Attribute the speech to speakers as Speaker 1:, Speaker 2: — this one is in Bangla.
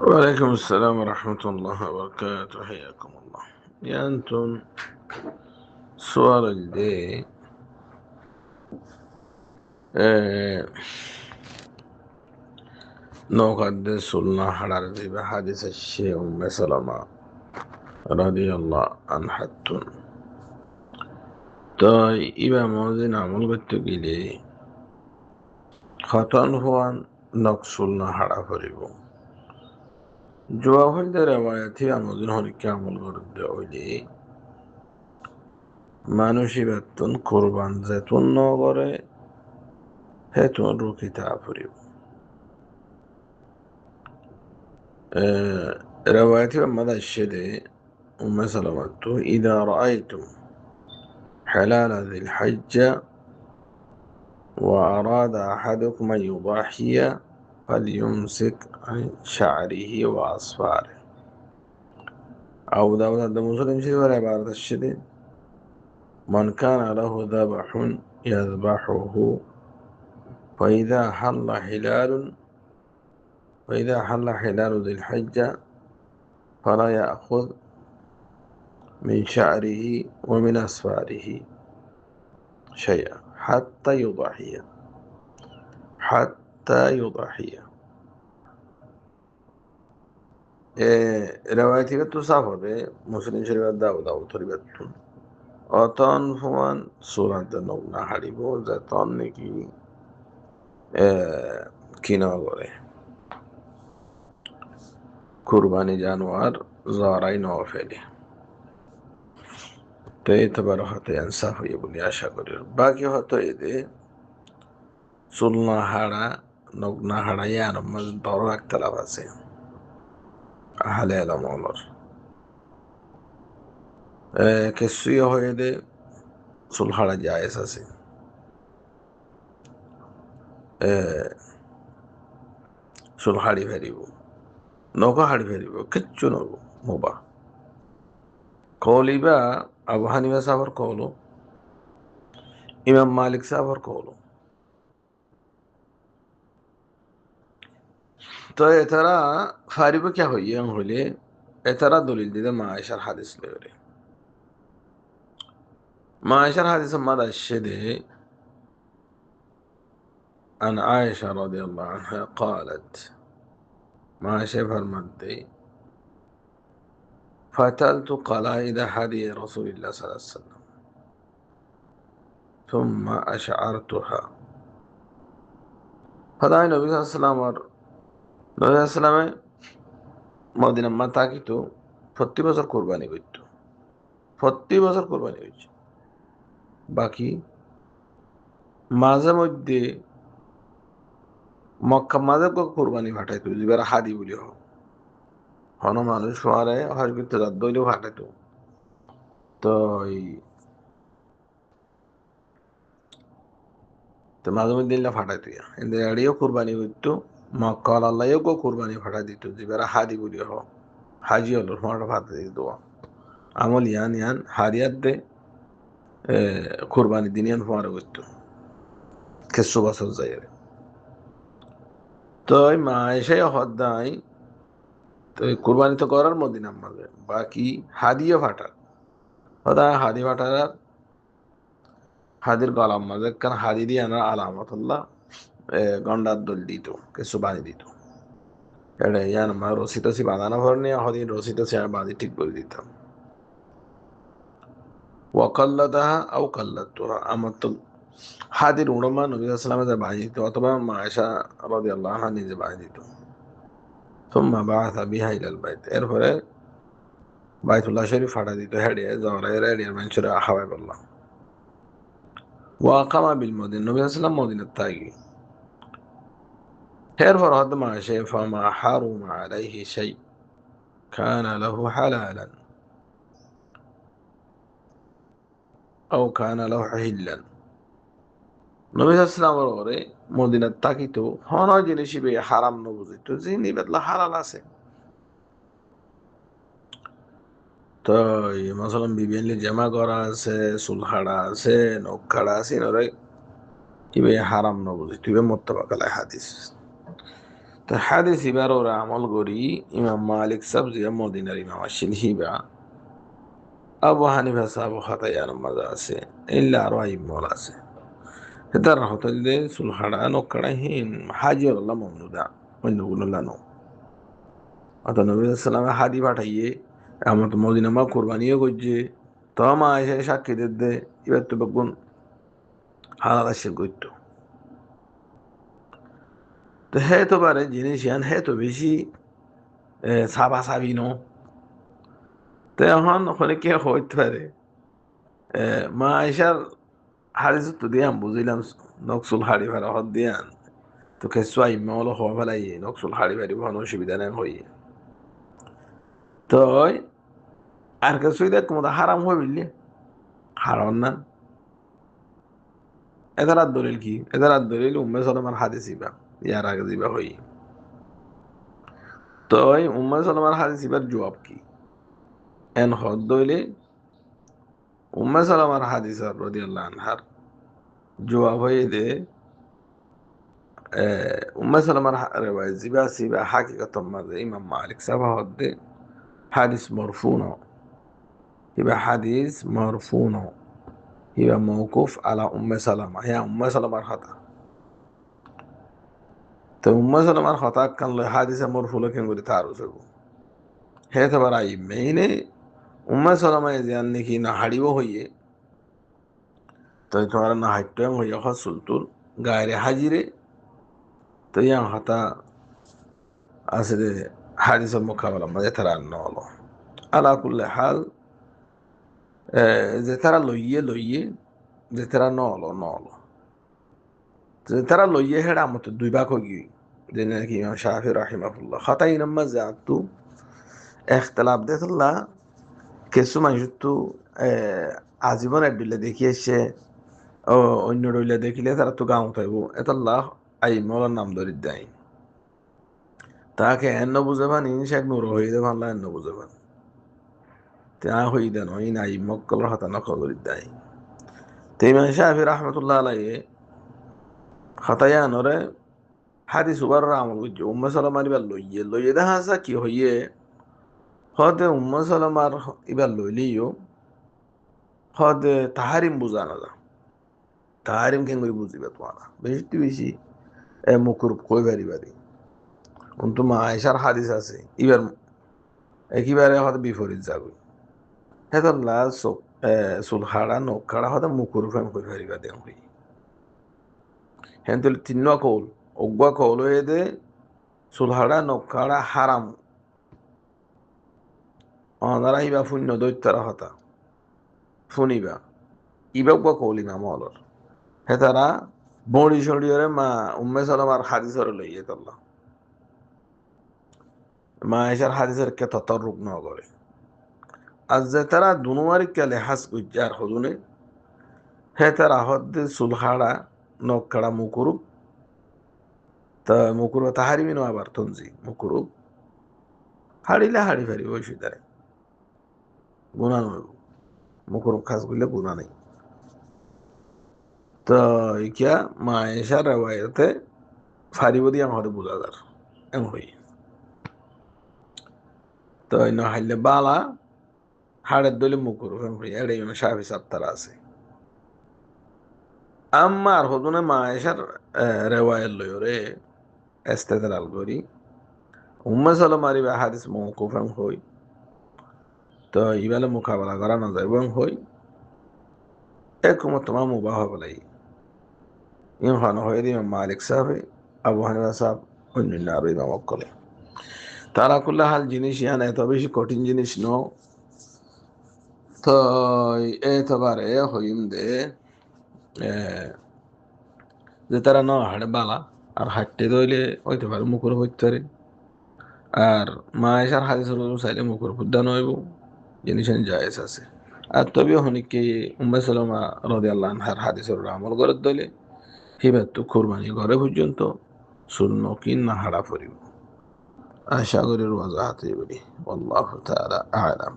Speaker 1: وعليكم السلام ورحمة الله وبركاته. حياكم الله. يا أنتم السؤال اللي آه نقدس الله على بحادث الشيء أم سلمة رضي الله عن حتى طيب إبا موزن عمل قلت لي خطأ هو نقص الله على فريبه جواب هل روايتي موزن هو كامل قرد أولي মানুষই বেতন কোরবান যেতুন নগরে হেতুন রুকিতা ফুরিব روايتي ماذا الشدي أم سلمة إذا رأيتم حلال ذي الحجة وأراد أحدكم أن يضحي فليمسك عن شعره وأصفاره أو داود هذا مسلم شيء ولا عبارة الشدي من كان له ذبح يذبحه فإذا حل حلال ذي الحجة فلا يأخذ من شعره ومن أصفاره شيئا حتى يضحي روايتي تصافى مسلم شريف داود أو تربيتون أتان فمان سورة النونا حريبو زتان نكي কিনা করে কুরবানি জানোয়ার জরাই নফেলে তো এই তো বড় হতে ইনসাফ হয়ে বলে আশা করি বাকি হতো এদের চুলনা হাড়া নগ্না হাড়া ইয়ার মধ্যে বড় একটা লাভ আছে আহলে আলমর কিছুই হয়ে দে চুল হাড়া জায়েজ আছে চুল হাড়ি ফেরিব নৌকা হাড়ি ফেরিব কিচ্ছু নব মোবা কৌলিবা আবু হানিফা সাহর কৌলো ইমাম মালিক সাহর কৌলো তো এতারা ফারিব কে হইয়া হইলে এতারা দলিল দিতে মা আয়েশার হাদিস লেগে মা আয়েশার হাদিস মাদা الشدي عن عائشة رضي الله عنها قالت ما عائشة فرمتي فتلت قلائد هدي رسول الله صلى الله عليه وسلم ثم أشعرتها فدعي النبي صلى الله عليه وسلم নবী সাল্লামে মদিনা মা তাকিতো প্রতি বছর কোরবানি করতো প্রতি বছর কোরবানি করছে বাকি মাঝে মধ্যে মক্কা মাঝে কোরবানি ফাটাইতো যেবার হাদি বলি হোক হন মানুষ হওয়ারে হজ করতে রাত দইলেও ফাটাইতো তো তো মাঝে মধ্যে ফাটাইতো এদের এড়িয়েও কোরবানি করতো মক্কা আল্লাহও কোরবানি ফাটাই দিত যেবার হাদি বলি হোক হাজি হলো তোমার ফাটাই দিত আমল ইয়ান হারিয়াত দে কোরবানি দিন হওয়ার করতো কিছু বছর যাই তো মা এসে হদ্দাই তো কোরবানি তো করার মদিনার মাঝে বাকি হাদিও ফাটার হদায় হাদি ফাটার হাদির গলাম মাঝে কারণ হাদি দিয়ে আনার আলামতুল্লাহ গন্ডার দল দিত কিছু বাঁধি দিত এটা ইয়ান আমার রসি টসি বাঁধানো ভর নিয়ে হদিন রসি টসি আর বাঁধি ঠিক করে দিতাম ওয়াকাল্লাদাহা আও কাল্লাতুহা আমার তো হাদির উড়মা নবী সাল্লামে যে বাঁধি দিত অথবা মা আয়েশা রাদিয়াল্লাহু আনহা নিজে বাঁধি দিত ثم بعث بها إلى البيت এরপরে বাইতুল্লাহ শরীফ ফাটা দিত হেডিয়ে জহরের হেডিয়ার মানুষের হাওয়াই বললাম ওয়াকামা বিল মদিন নবী সাল্লাম মদিনার থাকি এরপর হয়তো মা এসে ফামা হারুমা আলাইহি শাই كان له حلالا أو كان له حلا নবী সাল্লামের ওরে মদিনার তাকিত হন জিনিসই বে হারাম নবুজিত জিনি বদলা হালাল আছে তো মাসালাম বিবিয়ানলি জামা করা আছে সুলহাড়া আছে নখাড়া আছে নরে কিবে হারাম নবুজি তুই মোত্তাবাকাল হাদিস তো হাদিস ইবার ওরা আমল করি ইমাম মালিক সাহেব জিয়া মদিনার ইমাম আসিল হিবা আবু হানিফা সাহেব খাতায়ার মজা আছে ইল্লা আরো আইমল আছে হেতার হতলে সুলহাড়া নকড়া হিন হাজির আল্লাহ মমনুদা অন্যগুলো লানো অত নবী সাল্লামে হাদি পাঠাইয়ে আমার তো মদিনা মা কোরবানিও করছে তো মা এসে সাক্ষী দে এবার তো বেগুন হালাল আসে করতো তো হে তো পারে জিনিস ইয়ান হে তো বেশি সাবা সাবি নো তো এখন ওখানে কে হইতে পারে মা আয়সার হাদিস তো দিয়াম বুঝিলাম নকসুল হাড়ি ভাড়া হদ দিয়ান তো কেসু আইমা হলো হওয়া ফেলাই নকসুল হাড়ি ভাড়ি কোনো অসুবিধা নেই হই তো আর কিছুই দেখ তোমাদের হারাম হয়ে বুঝলি হারাম না এদের আর দলিল কি এদের আর দলিল উম্মে সালামার হাদিস ইবা ইয়ার আগে দিবা হই তো উম্মে সালামার হাদিস ইবার জবাব কি এন হদ দইলে উম্মে সালামার হাদিস রাদিয়াল্লাহু আনহার জবাব হয়ে দে উম্মে সালামার রেওয়ায়ত জিবা সিবা হাকিকাতাম মাঝে ইমাম মালিক সাবা হদ দে حديث مرفوع يبقى حديث مرفوع يبقى موقوف على أم سلمة هي أم سلمة الخطأ তো أم سلمة الخطأ كان له حديث مرفوع لكن قد تعرفه هي تبرع يمينه أم سلمة يزيان نكي نحريبه هي তো তোমার না হাইট্যাং হইয়া হসুলতুর গায়রে হাজিরে তো ইয়াং হতা আছে হাদিসের মোকাবেলা মাঝে তারা নলো আলা কুল্লে হাল যে তারা লইয়ে যে তারা নলো যে তারা লইয়ে হেড়া আমতো দুই ভাগ হয়ে যে নাকি ইমাম শাফি রাহিমাহুল্লাহ খাতাই নাম্মা জাতু এখতলাফ দেখলা কিছু মানুষ তো আজীবন একদিলে দেখিয়েছে ও অন্য রইলে দেখিলে তারা তো গাঁও থাকবো এতাল্লাহ আই মলার নাম ধরি দেয় তাকে এন্ন বুঝেবান ইনশাক নুর হয়ে দেবান এন্ন বুঝেবান তা হই দেন ওই নাই মক্কল হাতা নকল করি দেয় তো ইমাম শাফি রহমতুল্লাহ আলাইহি খাতায়া নরে হাদিস উবার আমল করছে উম্মে সালামার এবার লইয়ে দেখা আছে কি হইয়ে হতে উম্মে সালামার এবার লইলিও হতে তাহারিম বুঝা না যা তাহারিম কেন করে বুঝিবে তোমার বেশি বেশি মুকুর কই বাড়ি কিন্তু মা আয়সার হাদিস আছে এবার একেবারে হয়তো বিপরীত যাবে হেতু লাল সুলহাড়া নখাড়া হয়তো মুকুর ফেম কই পারিবা দেন হই হেন তুলি তিন্ন কৌল অজ্ঞা কৌল হয়ে দে সুলহাড়া নখাড়া হারাম অনারা ইবা শূন্য দৈত্যারা হতা শুনিবা ইবা অজ্ঞা কৌলি নাম অলর হেতারা বড়ি সড়িয়রে মা উম্মে সালামার হাদিসর লইয়ে তল্লা মা এসার হাদিসের কে ততরূপ ন করে আর যে তারা দুনুয়ারি কে লেহাস গুজ্জার হজুনে হে তারা হদ্দে সুলহাড়া নখাড়া মুকুরুব তা মুকুরু তাহারিমি নো আবার তঞ্জি মুকুরুব হাড়িলে হাড়ি ফারি ওই সুদারে গুণা নইব মুকুরুব খাস করলে গুণা নেই তো ইকিয়া মা এসার রেওয়ায়তে ফারিব দিয়ে আমার বোঝা যার এম হই তো ন হাইলে বালা হাড়ের দলে মুকুরুব এম হই এড়ে সাহেব সাত্তারা আছে আমার হদুনে মা এসার রেওয়ায়েত লইও রে এস্তেদলাল করি উম্মে সালামারি বা হাদিস মওকুফ এম হই তো ইবালে মোকাবেলা করা না যায় এবং হই একমত তোমার মুবাহ বলাই ইম খান হয়ে ইমাম মালিক সাহেব আবু হানিফা সাহেব অন্যান্য আরো ইমাম অক্কলে তারা করলে হাল জিনিস ইয়ান এত বেশি কঠিন জিনিস ন তো এতবারে হইম দে যে তারা ন হাড়ে বালা আর হাঁটতে দইলে হইতে পারে মুখর হইতে পারে আর মা এসার হাদিস চাইলে মুখর ফুদ্দা নইব জিনিস জায়েজ আছে আর তবে হনিকে উম্মে সালামা রাদিয়াল্লাহু আনহার হাদিসের আমল করে দইলে হিবার তো কোরবানি ঘরে পর্যন্ত শূন্য কি না হারা পড়িব আশা করি ওয়াজাহাতে বলি আল্লাহ তাআলা আ'লাম